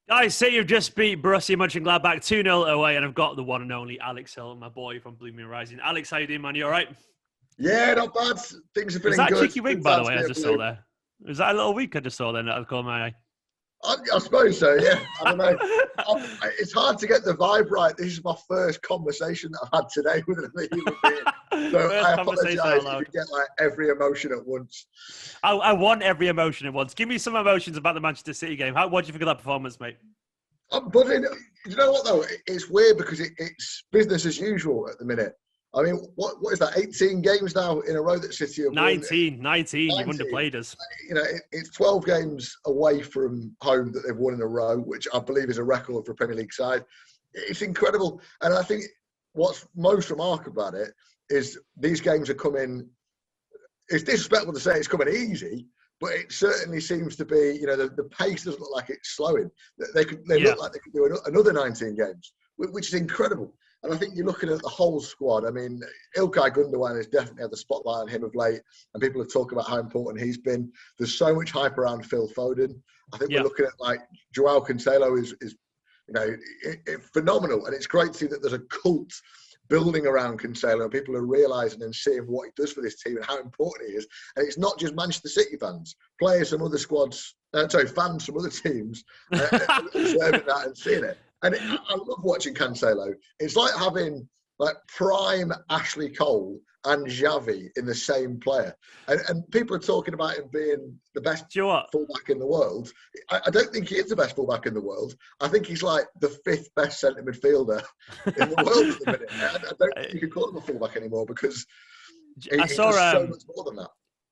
Guys, say you've just beat Borussia Monchengladbach 2-0 away, and I've got the one and only Alex Hylton, my boy from Blooming Rising. Alex, how you doing, man? You all right? Yeah, not bad. Things are Was feeling that a good. cheeky wink, Good by the time to way, be I a just saw blue. there? Was that a little wink I just saw then that I've caught my I suppose so, yeah. I don't know. eye? It's hard to get the vibe right. This is my first conversation that I've had today with another human being. So First I conversation apologise out if you loud. get like every emotion at once. I want every emotion at once. Give me some emotions about the Manchester City game. What do you think of that performance, mate? I'm buzzing. You know what though? It's weird because it's business as usual at the minute. I mean, what is that? 18 games now in a row that City have won. 19. You've 19. underplayed us. You know, it's 12 games away from home that they've won in a row, which I believe is a record for a Premier League side. It's incredible. And I think what's most remarkable about it is these games are coming. It's disrespectful to say it's coming easy, but it certainly seems to be, the pace doesn't look like it's slowing. They Yeah. look like they could do another 19 games, which is incredible. And I think you're looking at the whole squad. I mean, Ilkay Gundogan has definitely had the spotlight on him of late, and people have talked about how important he's been. There's so much hype around Phil Foden. I think we're looking at like Joao Cancelo is phenomenal, and it's great to see that there's a cult building around Cancelo, and people are realising and seeing what he does for this team and how important he is. And it's not just Manchester City fans, players from other squads, fans from other teams observing that and seeing it. And I love watching Cancelo. It's like having like prime Ashley Cole and Xavi in the same player. And people are talking about him being the best Do you know what? fullback in the world. I don't think he is the best fullback in the world. I think he's like the fifth best centre midfielder in the world at the minute. I don't think you can call him a fullback anymore because he I does saw so much more than that.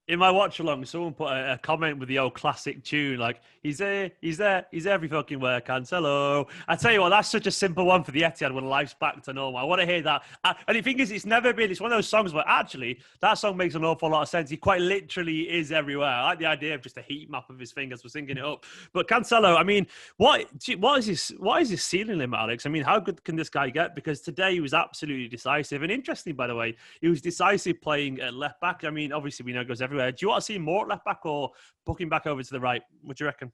in my watch along, someone put a comment with the old classic tune, like, he's every fucking where, Cancelo. I tell you what, that's such a simple one for the Etihad when life's back to normal. I want to hear that. And the thing is, it's one of those songs where actually that song makes an awful lot of sense. He quite literally is everywhere. I like the idea of just a heat map of his fingers for singing it up. But Cancelo, I mean, what is his ceiling limit, Alex? I mean, how good can this guy get? Because today he was absolutely decisive. And interesting, by the way, he was decisive playing at left back. I mean, obviously we know it goes everywhere. Do you want to see more at left back or booking back over to the right? What do you reckon?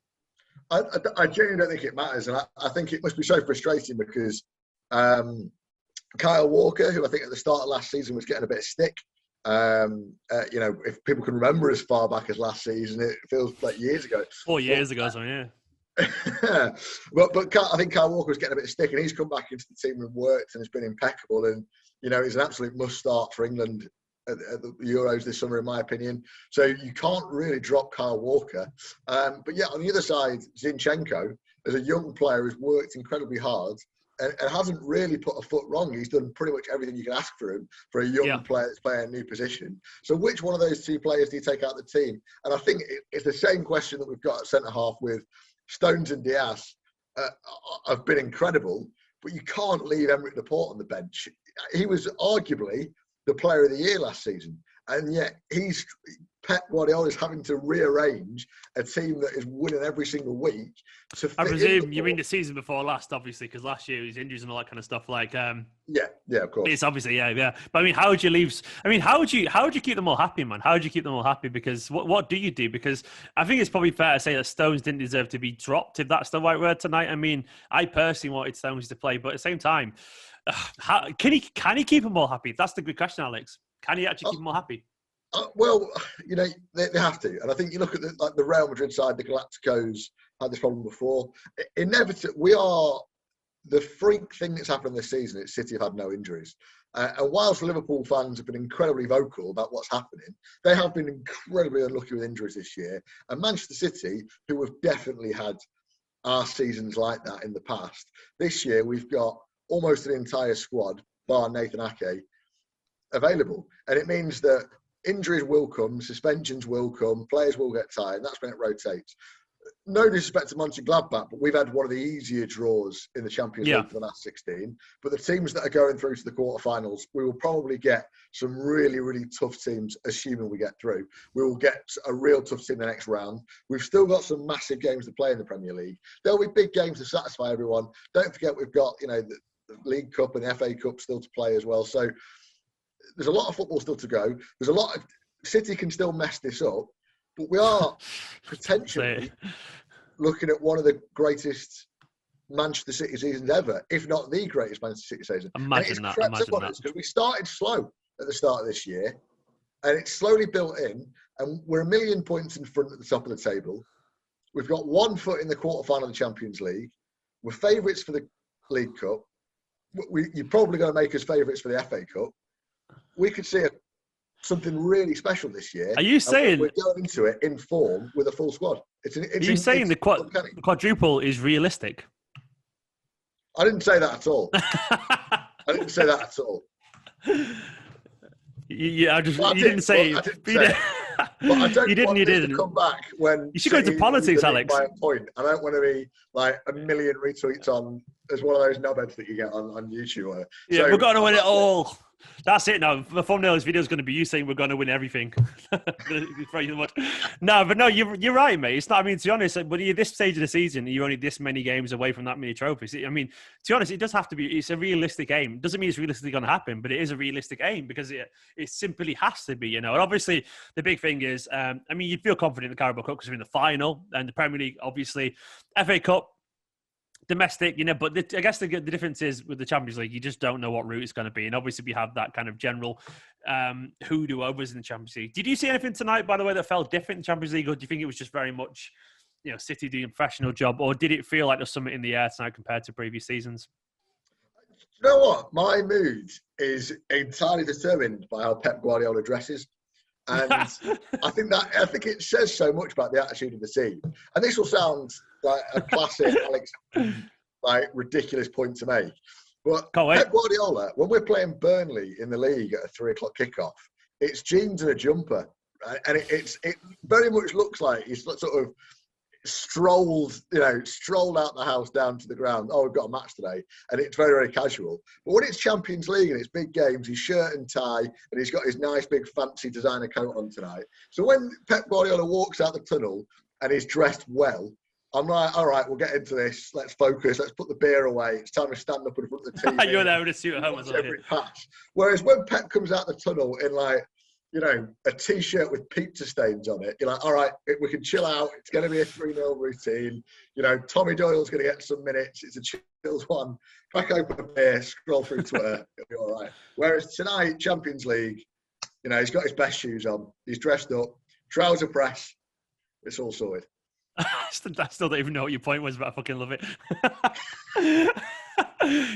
I genuinely don't think it matters. And I think it must be so frustrating because Kyle Walker, who I think at the start of last season was getting a bit of stick, if people can remember as far back as last season, it feels like years ago. 4 years ago, so yeah. but I think Kyle Walker was getting a bit of stick, and he's come back into the team and worked and has been impeccable. And he's an absolute must start for England at the Euros this summer, in my opinion. So you can't really drop Kyle Walker. But yeah, on the other side, Zinchenko, as a young player, has worked incredibly hard and hasn't really put a foot wrong. He's done pretty much everything you can ask for him for a young player that's playing a new position. So which one of those two players do you take out the team? And I think it's the same question that we've got at centre-half with Stones and Diaz. Have been incredible, but you can't leave Emerick Laporte on the bench. He was arguably the player of the year last season, and yet Pep Guardiola is having to rearrange a team that is winning every single week. I presume you mean the season before last, obviously, because last year his injuries and all that kind of stuff. Like, yeah, of course. It's obviously, yeah. But I mean, how would you leave? I mean, how would you keep them all happy, man? How would you keep them all happy? Because what do you do? Because I think it's probably fair to say that Stones didn't deserve to be dropped, if that's the right word tonight. I mean, I personally wanted Stones to play, but at the same time, can he keep them all happy? That's the good question, Alex. Can he actually keep them all happy? Well, they have to, and I think you look at the Real Madrid side, the Galacticos had this problem before. Inevitably, we are the freak thing that's happened this season. Is City have had no injuries, and whilst Liverpool fans have been incredibly vocal about what's happening, they have been incredibly unlucky with injuries this year. And Manchester City, who have definitely had our seasons like that in the past, this year we've got almost an entire squad, bar Nathan Ake, available, and it means that injuries will come, suspensions will come, players will get tired, and that's when it rotates. No disrespect to Monchengladbach, but we've had one of the easier draws in the Champions League for the last 16. But the teams that are going through to the quarterfinals, we will probably get some really, really tough teams, assuming we get through. We will get a real tough team the next round. We've still got some massive games to play in the Premier League. There'll be big games to satisfy everyone. Don't forget we've got, the League Cup and FA Cup still to play as well. So there's a lot of football still to go. There's a lot of City can still mess this up, but we are potentially looking at one of the greatest Manchester City seasons ever, if not the greatest Manchester City season. Imagine that. Imagine that. Because we started slow at the start of this year, and it's slowly built in, and we're a million points in front at the top of the table. We've got 1 foot in the quarterfinal of the Champions League. We're favourites for the League Cup. You're probably going to make us favourites for the FA Cup. We could see something really special this year. Are you saying we're going into it in form with a full squad? Are you saying the quadruple is realistic? I didn't say that at all. I didn't say that at all. You didn't say it. But I don't you didn't. want You this didn't. to come back when you should go into politics, Alex. My point. I don't want to be like a million retweets on as one of those knobheads that you get on YouTube. Yeah, we're going to win it all. That's it now. The thumbnail of this video is going to be you saying we're going to win everything. No, you're right, mate. It's not. I mean, to be honest, when you're this stage of the season, you're only this many games away from that many trophies. I mean, to be honest, it does have to be. It's a realistic aim. It doesn't mean it's realistically going to happen, but it is a realistic aim because it simply has to be. And obviously, the big thing is, I mean, you'd feel confident in the Carabao Cup because we're in the final, and the Premier League, obviously, FA Cup. Domestic, but I guess the difference is with the Champions League, you just don't know what route it's going to be. And obviously, we have that kind of general hoodoo overs in the Champions League. Did you see anything tonight, by the way, that felt different in the Champions League? Or do you think it was just very much, City doing a professional job? Or did it feel like there's something in the air tonight compared to previous seasons? You know what? My mood is entirely determined by how Pep Guardiola dresses. And I think it says so much about the attitude of the team. And this will sound like a classic Alex, ridiculous point to make. But Pep Guardiola, when we're playing Burnley in the league at a 3:00 kickoff, it's jeans and a jumper. Right? And it very much looks like he's sort of strolled out the house down to the ground. Oh, we've got a match today, and it's very, very casual. But when it's Champions League and it's big games, he's shirt and tie, and he's got his nice big fancy designer coat on tonight. So when Pep Guardiola walks out the tunnel and he's dressed well, I'm like, all right, we'll get into this. Let's focus. Let's put the beer away. It's time to stand up in front of the TV. You're there with a suit at home as well. Every pass. Whereas when Pep comes out the tunnel in a T-shirt with pizza stains on it, you're like, all right, we can chill out. It's going to be a 3-0 routine. Tommy Doyle's going to get some minutes. It's a chilled one. Crack open a beer, scroll through Twitter. It'll be all right. Whereas tonight, Champions League, he's got his best shoes on. He's dressed up. Trouser press. It's all sorted. I still don't even know what your point was, but I fucking love it.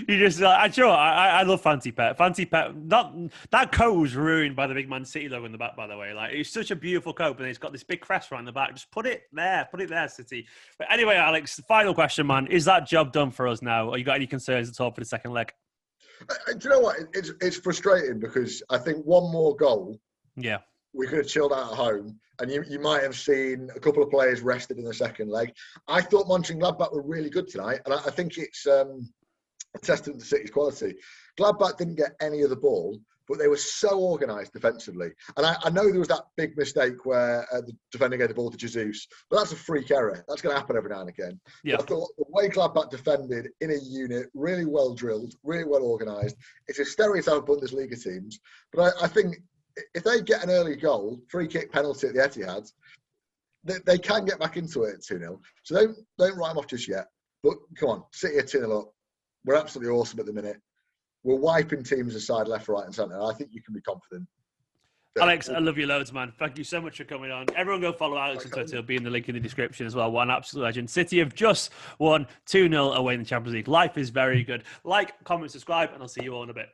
You just, I love Fancy Pep. Fancy Pep, that coat was ruined by the big Man City logo in the back, by the way. It's such a beautiful coat, but it's got this big crest right in the back. Just put it there, City. But anyway, Alex, the final question, man. Is that job done for us now? Or you got any concerns at all for the second leg? Do you know what? It's frustrating because I think one more goal. Yeah. We could have chilled out at home, and you might have seen a couple of players rested in the second leg. I thought Monchengladbach were really good tonight, and I think it's a testament to City's quality. Gladbach didn't get any of the ball, but they were so organised defensively. And I know there was that big mistake where the defender gave the ball to Jesus, but that's a freak error. That's going to happen every now and again. Yeah. I thought the way Gladbach defended in a unit, really well drilled, really well organised. It's a stereotype of Bundesliga teams, but I think if they get an early goal, free kick penalty at the Etihad, they can get back into it at 2-0. So don't write them off just yet. But come on, City are 2-0 up. We're absolutely awesome at the minute. We're wiping teams aside left, right and centre. I think you can be confident. Alex, I love you loads, man. Thank you so much for coming on. Everyone go follow Alex on Twitter. It'll be in the link in the description as well. What an absolute legend. City have just won 2-0 away in the Champions League. Life is very good. Like, comment, subscribe, and I'll see you all in a bit.